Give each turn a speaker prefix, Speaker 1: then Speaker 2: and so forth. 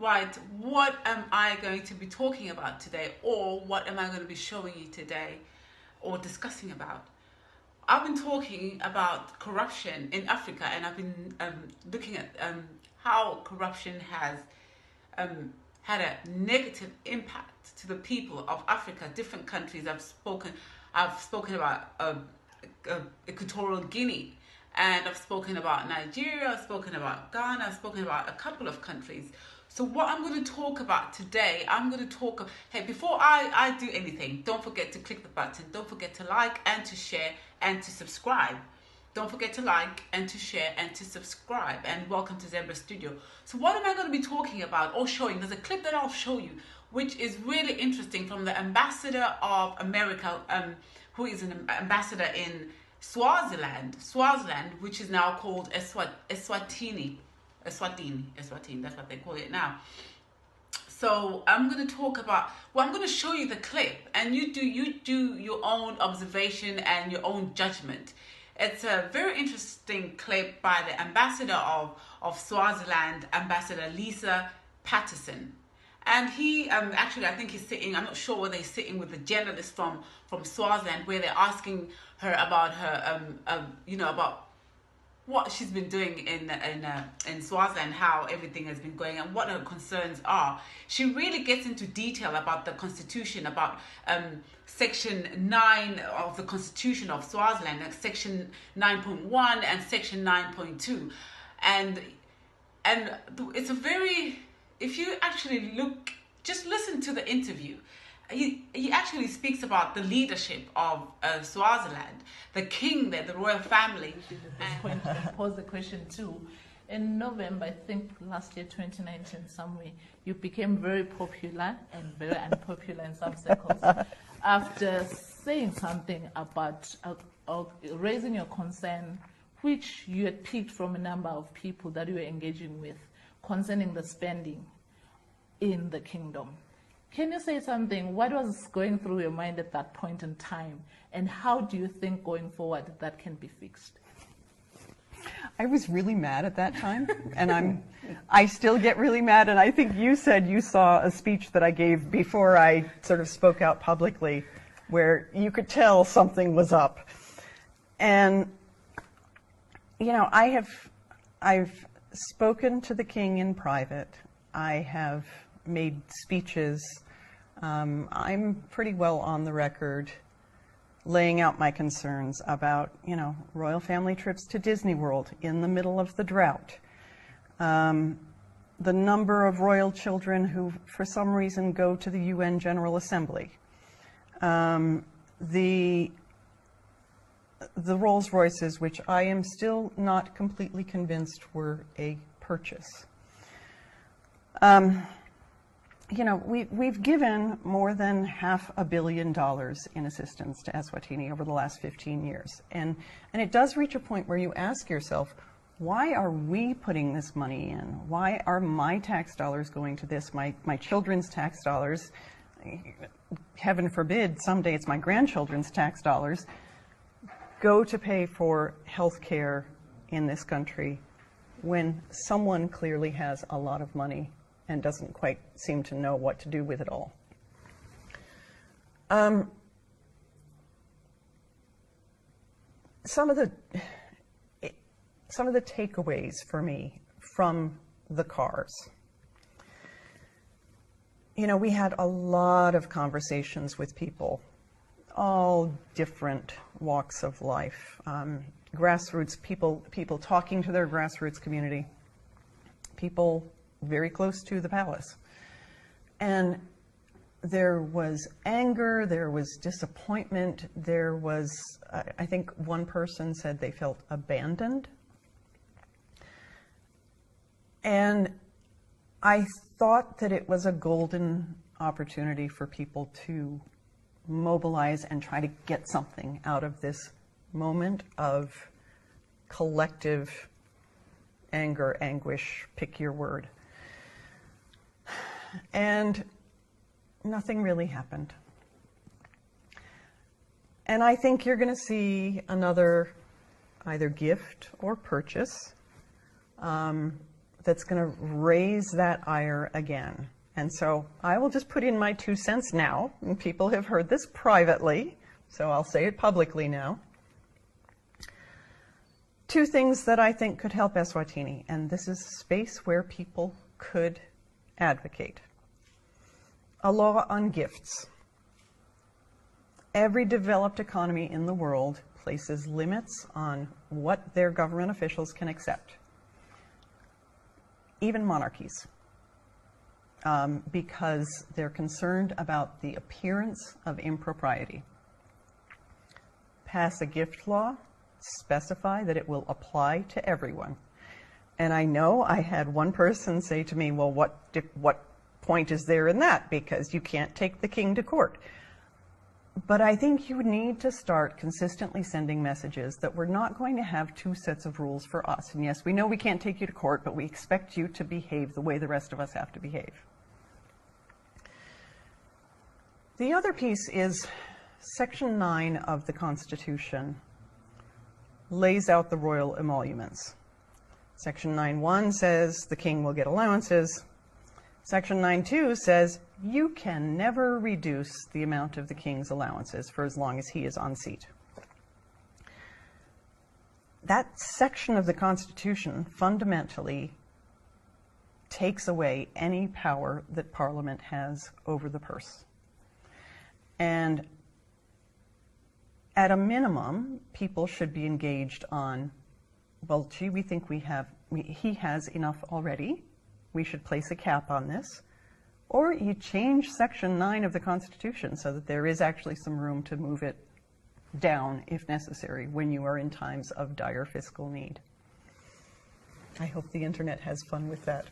Speaker 1: right, what am I going to be talking about today, or what am I going to be showing you today or discussing about? I've been talking about corruption in Africa, and I've been looking at how corruption has had a negative impact to the people of Africa, different countries. I've spoken about Equatorial Guinea, and I've spoken about Nigeria, I've spoken about Ghana, I've spoken about a couple of countries. So what I'm going to talk about today, hey, before I do anything, don't forget to click the button, don't forget to like and to share and to subscribe. Don't forget to like and to share and to subscribe, and welcome to Zebra Studio. So what am I going to be talking about or showing? There's a clip that I'll show you, which is really interesting, from the ambassador of America, who is an ambassador in Swaziland, which is now called Eswatini, that's what they call it now. So I'm going to I'm going to show you the clip, and you do your own observation and your own judgment. It's a very interesting clip by the ambassador of Swaziland, Ambassador Lisa Patterson. And he actually, I think he's sitting, I'm not sure whether he's sitting with the journalist from Swaziland, where they're asking her about her, about what she's been doing in Swaziland, how everything has been going, and what her concerns are. She really gets into detail about the constitution, about Section 9 of the Constitution of Swaziland, like Section 9.1 and Section 9.2. And it's a very, if you actually just listen to the interview, he actually speaks about the leadership of Swaziland, the king there, the royal family.
Speaker 2: And pose the question too. In November, I think last year, 2019, somewhere, you became very popular and very unpopular in some circles after saying something about raising your concern, which you had picked from a number of people that you were engaging with, concerning the spending in the kingdom. Can you say something? What was going through your mind at that point in time, and how do you think going forward that can be fixed?
Speaker 3: I was really mad at that time, and I still get really mad, and I think you said you saw a speech that I gave before I sort of spoke out publicly, where you could tell something was up. And, you know, I've spoken to the king in private. I have made speeches. I'm pretty well on the record laying out my concerns about, royal family trips to Disney World in the middle of the drought. The number of royal children who, for some reason, go to the UN General Assembly. The Rolls Royces, which I am still not completely convinced were a purchase. We've given more than $500 million in assistance to Eswatini over the last 15 years. And it does reach a point where you ask yourself, why are we putting this money in? Why are my tax dollars going to this, my children's tax dollars? Heaven forbid, someday it's my grandchildren's tax dollars, go to pay for health care in this country when someone clearly has a lot of money and doesn't quite seem to know what to do with it all. Some of the takeaways for me from the cars. We had a lot of conversations with people, all different walks of life, grassroots people talking to their grassroots community, people very close to the palace. And there was anger, there was disappointment, there was, I think one person said they felt abandoned. And I thought that it was a golden opportunity for people to mobilize and try to get something out of this moment of collective anger, anguish, pick your word. And nothing really happened. And I think you're going to see another either gift or purchase that's going to raise that ire again. And so I will just put in my 2 cents now, and people have heard this privately, so I'll say it publicly now. 2 things that I think could help Eswatini, and this is a space where people could advocate. A law on gifts. Every developed economy in the world places limits on what their government officials can accept. Even monarchies. Because they're concerned about the appearance of impropriety. Pass a gift law, specify that it will apply to everyone. And I know I had one person say to me, well, what point is there in that? Because you can't take the king to court. But I think you need to start consistently sending messages that we're not going to have 2 sets of rules for us. And yes, we know we can't take you to court, but we expect you to behave the way the rest of us have to behave. The other piece is Section 9 of the Constitution lays out the royal emoluments. Section 9.1 says the king will get allowances. Section 9.2 says you can never reduce the amount of the king's allowances for as long as he is on seat. That section of the Constitution fundamentally takes away any power that Parliament has over the purse. And at a minimum, people should be engaged on, well, gee, we think he has enough already. We should place a cap on this. Or you change Section 9 of the Constitution so that there is actually some room to move it down, if necessary, when you are in times of dire fiscal need. I hope the internet has fun with that.